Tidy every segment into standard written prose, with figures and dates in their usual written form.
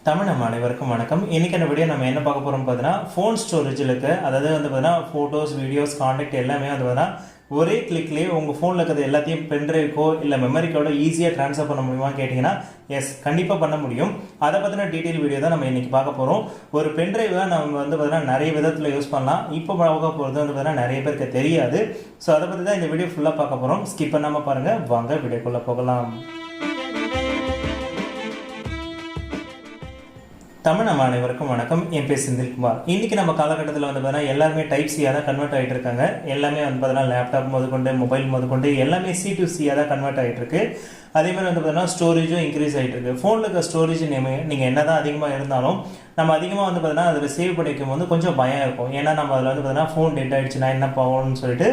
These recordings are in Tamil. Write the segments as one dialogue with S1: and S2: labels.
S1: தமிழ் நம்ம அனைவருக்கும் வணக்கம். இன்றைக்கான வீடியோ நம்ம என்ன பார்க்க போகிறோம் பார்த்தீங்கன்னா, ஃபோன் ஸ்டோரேஜில் இருக்க, அதாவது வந்து பார்த்தீங்கன்னா ஃபோட்டோஸ், வீடியோஸ், காண்டாக்ட் எல்லாமே வந்து பார்த்தீங்கன்னா ஒரே கிளிக்லேயே உங்கள் ஃபோனில் இருக்கிறது எல்லாத்தையும் பென்ட்ரைவோ இல்லை மெமரி கார்டோ ஈஸியாக ட்ரான்ஸ்ஃபர் பண்ண முடியுமான்னு கேட்டிங்கன்னா, எஸ், கண்டிப்பாக பண்ண முடியும். அதை பற்றின டீட்டெயில் வீடியோ தான் நம்ம இன்றைக்கி பார்க்க போகிறோம். ஒரு பென்ட்ரைவை நம்ம வந்து பார்த்தீங்கன்னா நிறைய விதத்தில் யூஸ் பண்ணலாம். இப்போ பார்க்க போகிறது வந்து பார்த்தீங்கன்னா நிறைய பேருக்கு தெரியாது. ஸோ அதை பற்றி தான் இந்த வீடியோ ஃபுல்லாக பார்க்க போகிறோம். ஸ்கிப் பண்ணாமல் பாருங்கள். வாங்க வீடியோக்குள்ளே போகலாம். தமிழ் நம்ம அனைவருக்கும் வணக்கம். என் பேர் செந்தில்குமார். இன்றைக்கி நம்ம காலகட்டத்தில் வந்து பார்த்தீங்கன்னா எல்லாருமே டைப் சியாக தான் கன்வெர்ட் ஆகிட்டு இருக்காங்க. எல்லாமே வந்து பார்த்தீங்கன்னா லேப்டாப் முதற்கொண்டு, மொபைல் முதற்கொண்டு எல்லாமே C2Cயாக தான் கன்வெர்ட் ஆகிட்டு இருக்கு. அதேமாதிரி வந்து பார்த்தீங்கன்னா ஸ்டோரேஜும் இன்க்ரீஸ் ஆகிட்டு இருக்கு. ஃபோனில் இருக்க ஸ்டோரேஜ் நீங்கள் என்ன தான் அதிகமாக இருந்தாலும் நம்ம அதிகமாக வந்து பார்த்தீங்கன்னா அதில் சேவ் பண்ணி வைக்கும் போது கொஞ்சம் பயம் இருக்கும். ஏன்னா நம்ம அதில் வந்து பார்த்தீங்கன்னா ஃபோன் டெட் ஆகிடுச்சுன்னா என்ன போகணும்னு சொல்லிட்டு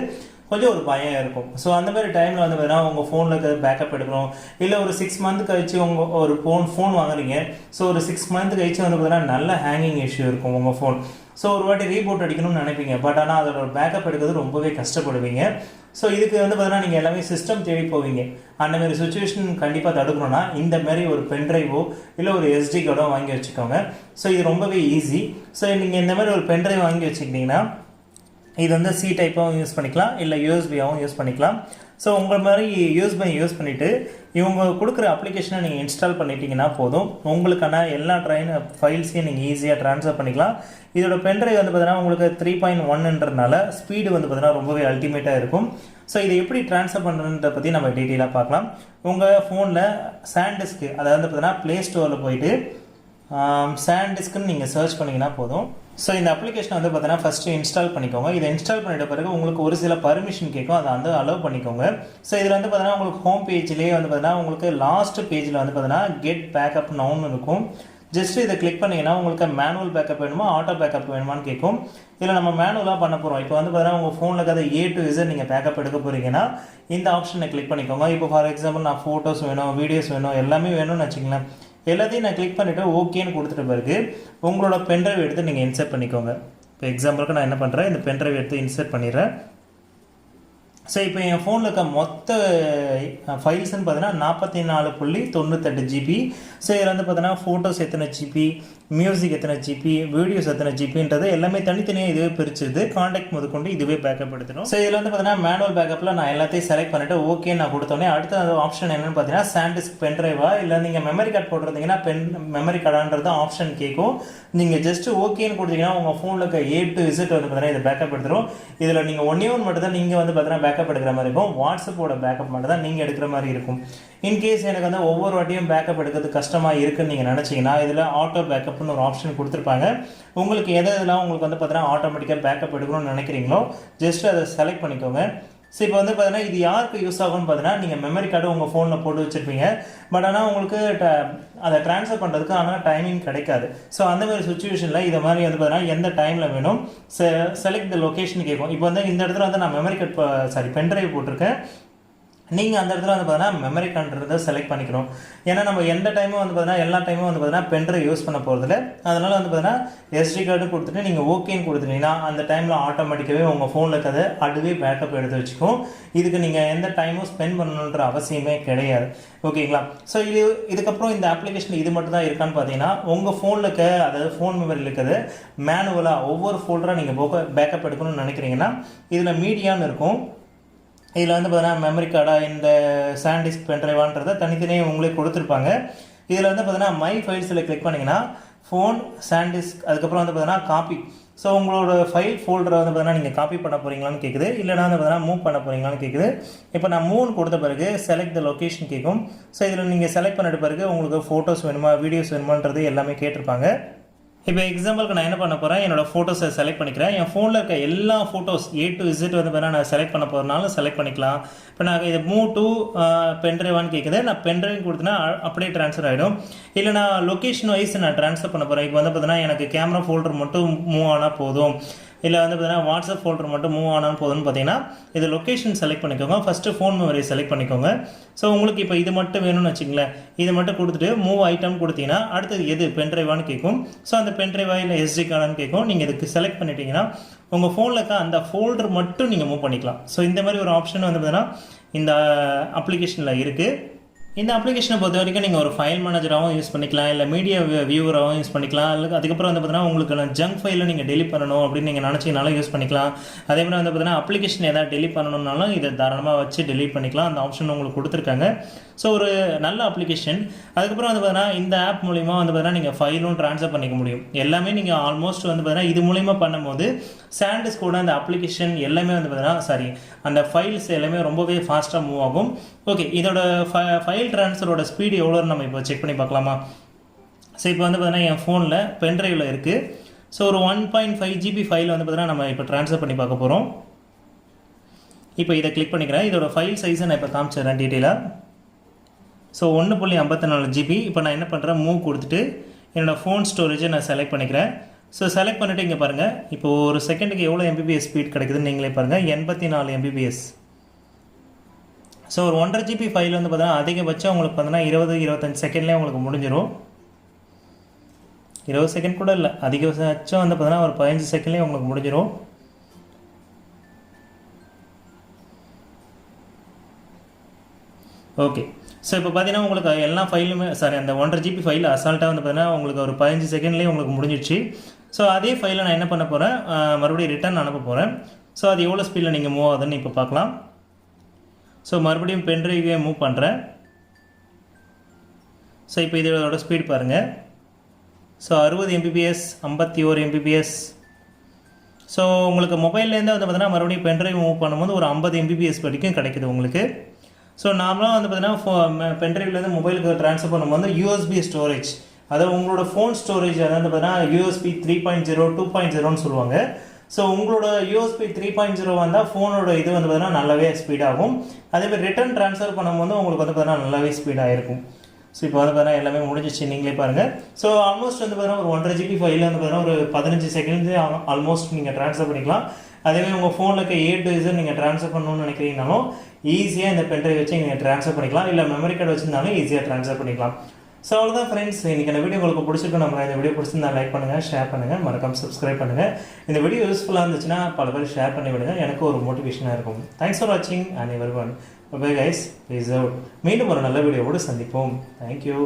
S1: கொஞ்சம் ஒரு பயம் இருக்கும். ஸோ அந்த மாதிரி டைமில் வந்து பார்த்தீங்கன்னா உங்கள் ஃபோனில் இருக்கிற பேக்கப் எடுக்கணும். இல்லை ஒரு 6 மந்த் கழிச்சு உங்கள் ஒரு ஃபோன் வாங்குறீங்க. ஸோ ஒரு 6 மந்த் கழிச்சு வந்து பார்த்தீங்கன்னா நல்ல ஹேங்கிங் இஷ்யூ இருக்கும் உங்கள் ஃபோன். ஸோ ஒரு வாட்டி ரீபோட் அடிக்கணும்னு நினைப்பீங்க. பட் ஆனால் அதோட பேக்கப் எடுக்கிறது ரொம்பவே கஷ்டப்படுவீங்க. ஸோ இதுக்கு வந்து பார்த்தீங்கன்னா நீங்கள் எல்லாமே சிஸ்டம் தேடி போவீங்க. அந்தமாதிரி சுச்சுவேஷன் கண்டிப்பாக தடுக்கணும்னா இந்த மாதிரி ஒரு பென்ட்ரைவோ இல்லை ஒரு SD கார்டோ வாங்கி வச்சுக்கோங்க. ஸோ இது ரொம்பவே ஈஸி. ஸோ நீங்கள் இந்த மாதிரி ஒரு பென்ட்ரைவ் வாங்கி வச்சுக்கிட்டிங்கன்னா இது வந்து C டைப்பாகவும் யூஸ் பண்ணிக்கலாம், இல்லை USB-ஆகவும் யூஸ் பண்ணிக்கலாம். ஸோ உங்கள் மாதிரி USB யூஸ் பண்ணிவிட்டு இவங்க கொடுக்குற அப்ளிகேஷனை நீங்கள் இன்ஸ்டால் பண்ணிட்டீங்கன்னா போதும். உங்களுக்கான எல்லா ஃபைல்ஸையும் நீங்கள் ஈஸியாக ட்ரான்ஸ்ஃபர் பண்ணிக்கலாம். இதோட பென்ட்ரைவ் வந்து பார்த்தீங்கன்னா உங்களுக்கு 3.1ன்றதுனால ஸ்பீடு வந்து பார்த்தீங்கன்னா ரொம்பவே அல்டிமேட்டாக இருக்கும். ஸோ இதை எப்படி ட்ரான்ஸ்ஃபர் பண்ணுறதை பற்றி நம்ம டீட்டெயிலாக பார்க்கலாம். உங்கள் ஃபோனில் சாண்டிஸ்க்கு, அதாவது பார்த்தீங்கன்னா ப்ளே ஸ்டோரில் போயிட்டு சாண்டிஸ்க்குன்னு நீங்கள் சர்ச் பண்ணிங்கன்னா போதும். ஸோ இந்த அப்ளிகேஷனை வந்து பார்த்தீங்கன்னா ஃபஸ்ட்டு இன்ஸ்டால் பண்ணிக்கோங்க. இதை இன்ஸ்டால் பண்ணிட்ட பிறகு உங்களுக்கு ஒரு சில பர்மிஷன் கேட்கும், அதை வந்து அலோவ் பண்ணிக்கோங்க. ஸோ இதில் வந்து பார்த்தீங்கன்னா உங்களுக்கு ஹோம் பேஜ்லேயே வந்து பார்த்தீங்கன்னா உங்களுக்கு லாஸ்ட் பேஜில் வந்து பார்த்தீங்கன்னா கெட் பேக்கப் நவுன்னு இருக்கும். ஜஸ்ட் இதை கிளிக் பண்ணிங்கன்னா உங்களுக்கு மேனுவல் பேக்கப் வேணுமா, ஆட்டோ பேக்கப் வேணுமான்னு கேட்கும். இதில் நம்ம மேனுவலாக பண்ண போகிறோம். இப்போ வந்து பார்த்தீங்கன்னா உங்கள் ஃபோனில் இருக்கிற A to Z நீங்கள் பேக்கப் எடுக்க போகிறீங்கன்னா இந்த ஆப்ஷனை கிளிக் பண்ணிக்கோங்க. இப்போ ஃபார் எக்ஸாம்பிள் நான் ஃபோட்டோஸ் வேணும், வீடியோஸ் வேணும், எல்லாமே வேணும்னு வச்சுங்களேன். எல்லாத்தையும் நான் கிளிக் பண்ணிவிட்டு ஓகேன்னு கொடுத்துட்ட பிறகு உங்களோட பென்ட்ரைவ் எடுத்து நீங்கள் இன்சர்ட் பண்ணிக்கோங்க. இப்போ எக்ஸாம்பிளுக்கு நான் என்ன பண்ணுறேன், இந்த பென்ட்ரைவ் எடுத்து இன்சர்ட் பண்ணிடுறேன். ஸோ இப்போ என் ஃபோனில் இருக்க மொத்த ஃபைல்ஸ்ன்னு பார்த்தீங்கன்னா 44.98 GB. ஸோ இதில் வந்து பார்த்தீங்கன்னா ஃபோட்டோஸ் எத்தனை GB, மியூசிக் எத்தனை GB, வீடியோஸ் எத்தனை GBன்றது எல்லாமே தனித்தனியாக இதுவே பிரிச்சுது. காண்டாக்ட் முதற்கொண்டு இதுவே பேக்கப் எடுத்துடும். ஸோ இதில் வந்து பார்த்தீங்கன்னா மேனுவல் பேக்கப்பில் நான் எல்லாத்தையும் செலக்ட் பண்ணிவிட்டு ஓகே நான் கொடுத்தோன்னே அடுத்த ஆப்ஷன் என்னென்னு பார்த்தீங்கன்னா சாண்டிஸ்க் பென்ட்ரைவா, இல்லை நீங்கள் மெமரி கார்டு போட்டிருந்தீங்கன்னா மெமரி கார்டான்றது ஆப்ஷன் கேட்கும். நீங்கள் ஜஸ்ட் ஓகேன்னு கொடுத்தீங்கன்னா உங்கள் ஃபோனில் இருக்க A to Z வந்து பார்த்தீங்கன்னா இதை பேக்கப் எடுத்துடும். இதில் நீங்கள் ஒன்றே ஒன்று மட்டும் தான் நீங்கள் வந்து பார்த்தீங்கன்னா பேக்கப் எடுக்கிற மாதிரி இருக்கும். வாட்ஸ்அப்போட பேக்கப் மட்டும் தான் நீங்கள் எடுக்கிற மாதிரி இருக்கும். இன்கேஸ் எனக்கு வந்து ஒவ்வொரு வாட்டியும் பேக்கப் எடுக்கிறது கஷ்டமாக இருக்குன்னு நீங்கள் நினச்சிங்கன்னா இதில் ஆட்டோ பேக்கப்னு ஒரு ஆப்ஷன் கொடுத்துருப்பாங்க. உங்களுக்கு எதெல்லாம் உங்களுக்கு வந்து பார்த்தீங்கன்னா ஆட்டோமேட்டிக்காக பேக்கப் எடுக்கணும்னு நினைக்கிறீங்களோ ஜஸ்ட் அதை செலக்ட் பண்ணிக்கோங்க. ஸோ இப்போ வந்து பார்த்தீங்கன்னா இது யாருக்கு யூஸ் ஆகும்னு பார்த்தீங்கன்னா நீங்கள் மெமரி கார்டு உங்கள் ஃபோனில் போட்டு வச்சுருப்பீங்க. பட் ஆனால் உங்களுக்கு அதை ட்ரான்ஸ்ஃபர் பண்ணுறதுக்கு ஆனால் டைமிங் கிடைக்காது. ஸோ அந்த மாதிரி சுச்சுவேஷனில் இதை மாதிரி வந்து பார்த்தீங்கன்னா எந்த டைமில் வேணும் செலக்ட் த லொக்கேஷன் கேட்கும். இப்போ வந்து இந்த இடத்துல வந்து நான் மெமரி கார்டு பென்ட்ரைவ் போட்டிருக்கேன். நீங்கள் அந்த இடத்துல வந்து பார்த்தீங்கன்னா மெமரி கார்டுன்றதை செலக்ட் பண்ணிக்கணும். ஏன்னா நம்ம எந்த டைமும் வந்து பார்த்தீங்கன்னா எல்லா டைமும் வந்து பார்த்தீங்கன்னா பென்ட்ரைவ் யூஸ் பண்ண போகிறதில்ல. அதனால் வந்து பார்த்தீங்கன்னா SD கார்டு கொடுத்துட்டு நீங்கள் ஓகேன்னு கொடுத்துட்டீங்கன்னா அந்த டைமில் ஆட்டோமேட்டிக்காகவே உங்கள் ஃபோனில் இருக்கிறது அதுவே பேக்கப் எடுத்து வச்சுக்கும். இதுக்கு நீங்கள் எந்த டைமும் ஸ்பெண்ட் பண்ணணுன்ற அவசியமே கிடையாது. ஓகேங்களா? ஸோ இதுக்கப்புறம் இந்த அப்ளிகேஷன் இது மட்டும் தான் இருக்கான்னு பார்த்தீங்கன்னா உங்கள் ஃபோனில் இருக்க, அதாவது ஃபோன் மெமரியில் இருக்கிறது மேனுவலாக ஒவ்வொரு ஃபோல்டராக நீங்கள் பேக்கப் எடுக்கணும்னு நினைக்கிறீங்கன்னா இதில் மீடியான்னு இருக்கும். இதில் வந்து பார்த்தீங்கன்னா மெமரி கார்டாக இந்த சாண்டிஸ்க் பென்ட்ரைவான்றதை தனித்தனியாக உங்களே கொடுத்துருப்பாங்க. இதில் வந்து பார்த்தீங்கன்னா மை ஃபைல்ஸில் கிளிக் பண்ணிங்கன்னா ஃபோன், சாண்டிஸ்க், அதுக்கப்புறம் வந்து பார்த்தீங்கன்னா காப்பி. ஸோ உங்களோட ஃபைல் ஃபோல்டரை வந்து பார்த்தீங்கன்னா நீங்கள் காப்பி பண்ண போகிறீங்களான்னு கேட்குது, இல்லைனா வந்து பார்த்தீங்கன்னா மூவ் பண்ண போகிறீங்களான்னு கேட்குது. இப்போ நான் மூவ் கொடுத்த பிறகு செலக்ட் த லொக்கேஷன் கேட்கும். ஸோ இதில் நீங்கள் செலக்ட் பண்ணிட்ட பிறகு உங்களுக்கு ஃபோட்டோஸ் வேணுமா, வீடியோஸ் வேணுமான்றது எல்லாமே கேட்டிருப்பாங்க. இப்போ எக்ஸாம்பிளுக்கு நான் என்ன பண்ண போகிறேன், என்னோடய ஃபோட்டோஸை செலக்ட் பண்ணிக்கிறேன். என் ஃபோனில் இருக்க எல்லா ஃபோட்டோஸ் A to Z வந்து பார்த்தீங்கன்னா நான் செலக்ட் பண்ண போகிறனாலும் செலக்ட் பண்ணிக்கலாம். இப்போ நான் இதை மூவ் டு பென்ட்ரைவான்னு கேட்குது. நான் பென்ட்ரைவ் கொடுத்தேன்னா அப்படியே ட்ரான்ஸ்ஃபர் ஆகிடும். இல்லை நான் லொக்கேஷன் வைஸ் நான் ட்ரான்ஸ்ஃபர் பண்ண போகிறேன். இப்போ வந்து பார்த்தீங்கன்னா எனக்கு கேமரா ஃபோல்டர் மட்டும் மூவ் ஆனால் போதும், இல்லை வந்து பார்த்தீங்கன்னா வாட்ஸ்அப் ஃபோல்டர் மட்டும் மூவ் ஆனால் போதும்னு பார்த்தீங்கன்னா இது லொக்கேஷன் செலக்ட் பண்ணிக்கோங்க. ஃபஸ்ட்டு ஃபோன் மெமரி செலக்ட் பண்ணிக்கோங்க. ஸோ உங்களுக்கு இப்போ இது மட்டும் வேணும்னு வச்சுங்களேன், இதை மட்டும் கொடுத்துட்டு மூவ் ஐட்டம் கொடுத்தீங்கன்னா அடுத்தது எது பென்ட்ரைவான்னு கேட்கும். ஸோ அந்த பென்ட்ரைவா இல்லை SD கார்டான்னு கேட்கும். நீங்கள் இதுக்கு செலக்ட் பண்ணிட்டீங்கன்னா உங்கள் ஃபோனில் இருக்க அந்த ஃபோல்டர் மட்டும் நீங்கள் மூவ் பண்ணிக்கலாம். ஸோ இந்த மாதிரி ஒரு ஆப்ஷன் வந்து பார்த்தீங்கன்னா இந்த அப்ளிகேஷனில் இருக்குது. இந்த அப்ளிகேஷனை பொறுத்த வரைக்கும் நீங்கள் ஒரு ஃபைல் மேனேஜராகவும் யூஸ் பண்ணிக்கலாம், இல்லை மீடியா வியூவராகவும் யூஸ் பண்ணிக்கலாம். இல்லை அதுக்கப்புறம் வந்து பார்த்தீங்கன்னா உங்களுக்கு ஜங்க் ஃபைலை நீங்கள் டெலிட் பண்ணணும் அப்படின்னு நீங்கள் நினச்சிங்கனாலும் யூஸ் பண்ணிக்கலாம். அதே மாதிரி வந்து பார்த்தீங்கன்னா அப்ளிகேஷன் எதாவது டெலிட் பண்ணணும்னாலும் இதை தாராளமாக வச்சு டெலிட் பண்ணிக்கலாம். அந்த ஆப்ஷன் உங்களுக்கு கொடுத்துருக்காங்க. ஸோ ஒரு நல்ல அப்ளிகேஷன். அதுக்கப்புறம் வந்து பார்த்தீங்கன்னா இந்த ஆப் மூலிமா வந்து பார்த்தீங்கன்னா நீங்கள் ஃபைலும் ட்ரான்ஸ்ஃபர் பண்ணிக்க முடியும். எல்லாமே நீங்கள் ஆல்மோஸ்ட் வந்து பார்த்தீங்கன்னா இது மூலிமா பண்ணும்போது சாண்டிஸ்க் கூட அந்த அப்ளிகேஷன் எல்லாமே வந்து பார்த்தீங்கன்னா அந்த ஃபைல்ஸ் எல்லாமே ரொம்பவே ஃபாஸ்ட்டாக மூவ் ஆகும். ஓகே, இதோட ஃபைல் ட்ரான்ஸ்ஃபரோட ஸ்பீடு எவ்வளோன்னு நம்ம இப்போ செக் பண்ணி பார்க்கலாமா? ஸோ இப்போ வந்து பார்த்தீங்கன்னா என் ஃபோனில் பென்ட்ரைவில் இருக்குது. ஸோ ஒரு 1.5 GB ஃபைல் வந்து பார்த்தீங்கன்னா நம்ம இப்போ ட்ரான்ஸ்ஃபர் பண்ணி பார்க்க போகிறோம். இப்போ இதை கிளிக் பண்ணிக்கிறேன். இதோட ஃபைல் சைஸை நான் இப்போ காமிச்சிடுறேன் டீட்டெயிலாக. So 1.54 GB. இப்போ நான் என்ன பண்ணுறேன், மூவ் கொடுத்துட்டு என்னோடய ஃபோன் ஸ்டோரேஜை நான் செலக்ட் பண்ணிக்கிறேன். ஸோ செலக்ட் பண்ணிவிட்டு இங்கே பாருங்கள், இப்போது ஒரு செகண்டுக்கு எவ்வளோ MBPS ஸ்பீட் கிடைக்குதுன்னு நீங்களே பாருங்கள், 84 MBPS. ஸோ ஒரு 1.5 GB ஃபைல் வந்து பார்த்தீங்கன்னா அதிகபட்சம் உங்களுக்கு பார்த்தீங்கன்னா 20-25 செகண்ட்லேயே உங்களுக்கு முடிஞ்சிடும். 20 செகண்ட் கூட இல்லை, அதிகபட்சம் வந்து பார்த்தீங்கன்னா ஒரு 15 செகண்ட்லேயே உங்களுக்கு முடிஞ்சிடும். ஓகே, ஸோ இப்போ பார்த்தீங்கன்னா உங்களுக்கு எல்லா ஃபைலுமே அந்த 1.5 GB ஃபைல் அசால்ட்டாக வந்து பார்த்தீங்கன்னா உங்களுக்கு ஒரு 15 செகண்ட்லேயே உங்களுக்கு முடிஞ்சிடுச்சு. ஸோ அதே ஃபைலை நான் என்ன பண்ண போகிறேன், மறுபடியும் ரிட்டர்ன் அனுப்ப போகிறேன். ஸோ அது எவ்வளோ ஸ்பீடில் நீங்கள் மூவ் ஆகுதுன்னு இப்போ பார்க்கலாம். ஸோ மறுபடியும் பென்ட்ரைவே மூவ் பண்ணுறேன். ஸோ இப்போ இதோட ஸ்பீட் பாருங்கள். So 60 MBPS, 51 MBPS. ஸோ உங்களுக்கு மொபைல்லேருந்து வந்து பார்த்தீங்கன்னா மறுபடியும் பென்ட்ரைவ் மூவ் பண்ணும்போது ஒரு 50 MBPS வரைக்கும் கிடைக்குது உங்களுக்கு. ஸோ நார்மலாக வந்து பார்த்தீங்கன்னா பென்ட்ரைவ்லேருந்து மொபைலுக்கு ட்ரான்ஸ்ஃபர் பண்ணும்போது USB ஸ்டோரேஜ், அதாவது உங்களோட ஃபோன் ஸ்டோரேஜ் அதாவது பார்த்தீங்கன்னா USB 3.0 2.0ன்னு சொல்லுவாங்க. ஸோ உங்களோட USB 3.0 வந்தால் ஃபோனோட இது வந்து பார்த்தீங்கன்னா நல்லாவே ஸ்பீடாகும். அதேமாதிரி ரிட்டர்ன் ட்ரான்ஸ்ஃபர் பண்ணும்போது உங்களுக்கு வந்து பார்த்தீங்கன்னா நல்லாவே ஸ்பீடாக இருக்கும். ஸோ இப்போ வந்து பார்த்தீங்கன்னா எல்லாமே முடிஞ்சிச்சு, நீங்களே பாருங்கள். ஸோ ஆல்மோஸ்ட் வந்து பார்த்தீங்கன்னா ஒரு 1.5 GB ஃபைலில் வந்து பார்த்தீங்கன்னா ஒரு 15 செகண்ட்ஸே ஆல்மோஸ்ட் நீங்கள் ட்ரான்ஸ்ஃபர் பண்ணிக்கலாம். அதேமாதிரி உங்கள் ஃபோனில் இருக்க A to Z நீங்கள் ட்ரான்ஸ்ஃபர் பண்ணணும்னு நினைக்கிறீங்கனாலும் ஈஸியாக இந்த பென்ட்ரைவ் வச்சு நீங்கள் ட்ரான்ஸ்ஃபர் பண்ணிக்கலாம், இல்லை மெமரி கார்டு வச்சுருந்தாலும் ஈஸியாக ட்ரான்ஸ்ஃபர் பண்ணிக்கலாம். ஸோ அவ்வளோதான் ஃப்ரெண்ட்ஸ், இன்றைக்கி இந்த வீடியோ உங்களுக்கு பிடிச்சிருக்கும். நம்ம இந்த வீடியோ பிடிச்சிருந்தா லைக் பண்ணுங்கள், ஷேர் பண்ணுங்கள், மறக்காம சப்ஸ்கிரைப் பண்ணுங்கள். இந்த வீடியோ யூஸ்ஃபுல்லாக இருந்துச்சுன்னா பல பேர் ஷேர் பண்ணி விடுங்க, எனக்கு ஒரு மோட்டிவேஷனாக இருக்கும். தேங்க்ஸ் ஃபார் வாட்சிங் and everyone. Bye guys, peace out. மீண்டும் ஒரு நல்ல வீடியோவோடு சந்திப்போம். தேங்க்யூ.